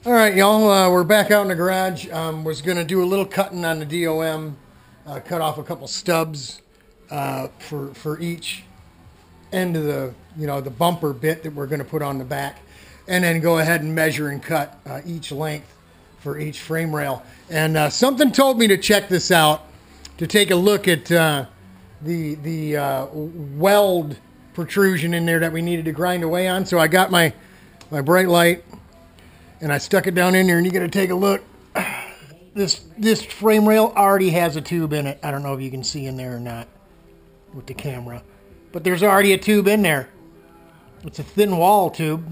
All right, y'all, we're back out in the garage. Was going to do a little cutting on the DOM, cut off a couple stubs for each end of the bumper bit that we're going to put on the back, and then go ahead and measure and cut each length for each frame rail. And something told me to check this out, to take a look at the weld protrusion in there that we needed to grind away on. So I got my bright light, and I stuck it down in there, and you got to take a look. This frame rail already has a tube in it. I don't know if you can see in there or not with the camera, but there's already a tube in there. It's a thin wall tube,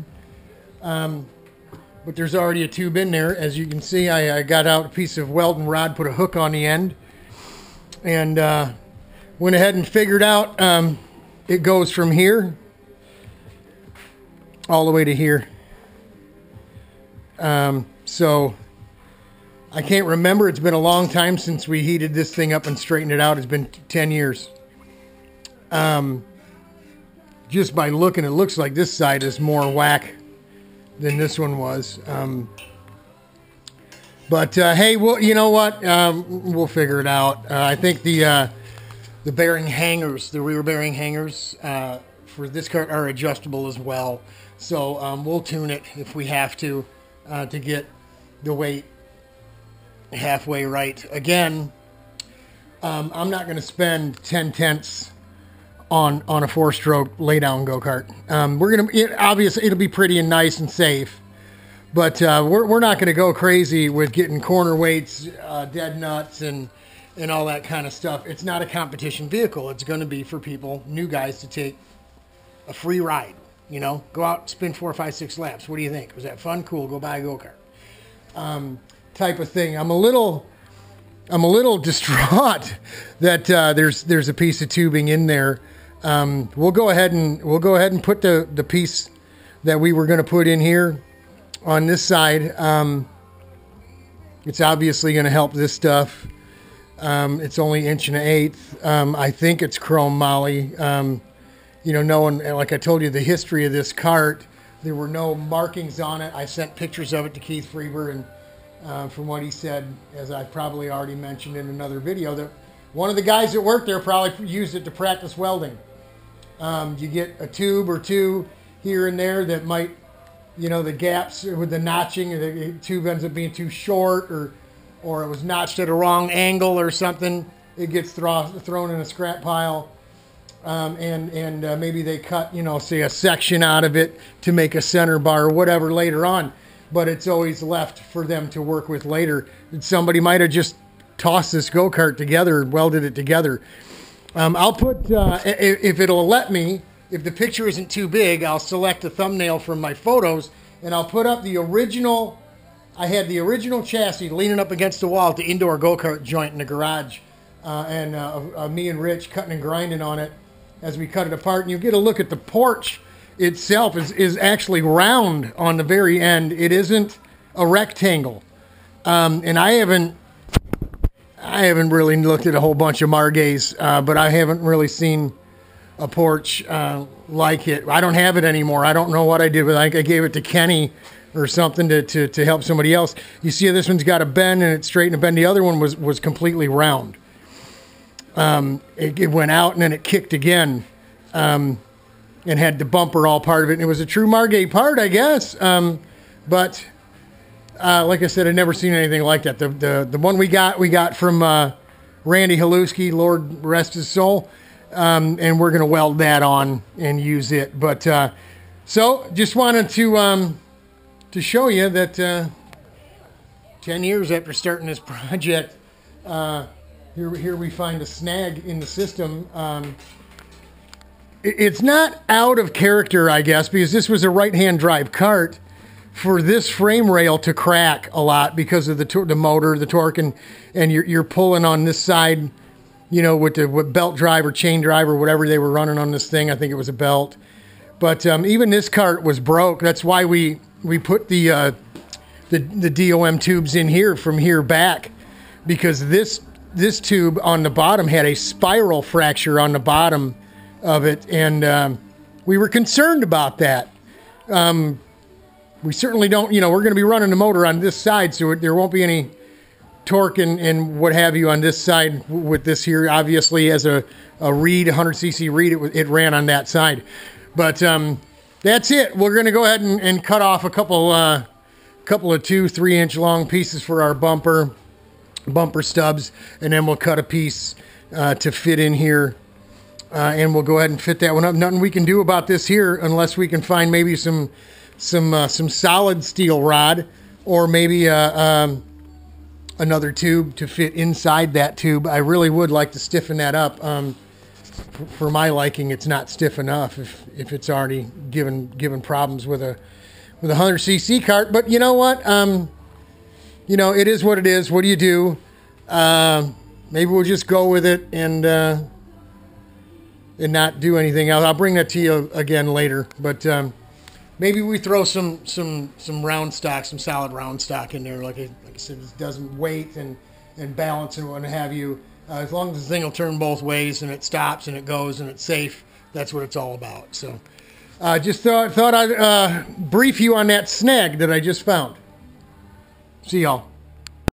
but there's already a tube in there. As you can see, I got out a piece of welding rod, put a hook on the end, and went ahead and figured out it goes from here all the way to here. So I can't remember. It's been a long time since we heated this thing up and straightened it out. It's been 10 years. Just by looking, it looks like this side is more whack than this one was. But hey, well, you know what? We'll figure it out. I think the bearing hangers, the rear bearing hangers for this cart are adjustable as well. So we'll tune it if we have to get the weight halfway right. Again, I'm not going to spend 10/10 on a 4-stroke lay-down go-kart. We're going to, obviously, it'll be pretty and nice and safe, but we're not going to go crazy with getting corner weights, dead nuts, and all that kind of stuff. It's not a competition vehicle. It's going to be for people, new guys, to take a free ride. You know, go out, spin 4, 5, 6 laps. What do you think? Was that fun? Cool. Go buy a go-kart. Type of thing. I'm a little distraught that there's a piece of tubing in there. We'll go ahead and put the piece that we were going to put in here on this side. It's obviously going to help this stuff. It's only 1.125". I think it's chrome moly. You know, knowing, like I told you, the history of this cart, there were no markings on it. I sent pictures of it to Keith Freeber, and from what he said, as I probably already mentioned in another video, that one of the guys that worked there probably used it to practice welding. You get a tube or two here and there that might, you know, the gaps with the notching, the tube ends up being too short, or it was notched at a wrong angle or something. It gets thrown in a scrap pile. And maybe they cut, you know, say a section out of it to make a center bar or whatever later on, but it's always left for them to work with later. Somebody might have just tossed this go-kart together and welded it together. I'll put, if it'll let me, if the picture isn't too big, I'll select a thumbnail from my photos, and I'll put up the original. I had the original chassis leaning up against the wall at the indoor go-kart joint in the garage, and me and Rich cutting and grinding on it as we cut it apart. And you get a look at the porch itself is actually round on the very end. It isn't a rectangle. And I haven't really looked at a whole bunch of Margays, but I haven't really seen a porch like it. I don't have it anymore. I don't know what I did with it. I gave it to Kenny or something to help somebody else. You see this one's got a bend and it's straight and a bend. The other one was completely round. It went out and then it kicked again, and had the bumper all part of it. And it was a true Margay part, I guess. But like I said, I'd never seen anything like that. The one we got from Randy Haluski, Lord rest his soul, and we're gonna weld that on and use it. But so just wanted to show you that 10 years after starting this project. Here we find a snag in the system. It's not out of character, I guess, because this was a right-hand drive cart, for this frame rail to crack a lot because of the motor, the torque, and you're pulling on this side, you know, with belt drive or chain drive or whatever they were running on this thing. I think it was a belt. But even this cart was broke. That's why we put the DOM tubes in here from here back, because this tube on the bottom had a spiral fracture on the bottom of it, and we were concerned about that. we certainly don't, we're going to be running the motor on this side, so there won't be any torque and what have you on this side with this here. Obviously, as a reed, 100cc reed, it ran on that side. But that's it. We're going to go ahead and cut off a couple of 2-3 inch long pieces for our bumper stubs, and then we'll cut a piece to fit in here, and we'll go ahead and fit that one up. Nothing we can do about this here unless we can find maybe some solid steel rod, or maybe another tube to fit inside that tube. I really would like to stiffen that up. For my liking, it's not stiff enough if it's already given problems with a 100cc cart. But you know what? It is what it is. What do you do? Maybe we'll just go with it and not do anything else. I'll bring that to you again later. But maybe we throw some round stock, some solid round stock in there. Like I said, it doesn't weight and balance and what have you. As long as the thing will turn both ways and it stops and it goes and it's safe, that's what it's all about. So just thought I'd brief you on that snag that I just found. See y'all.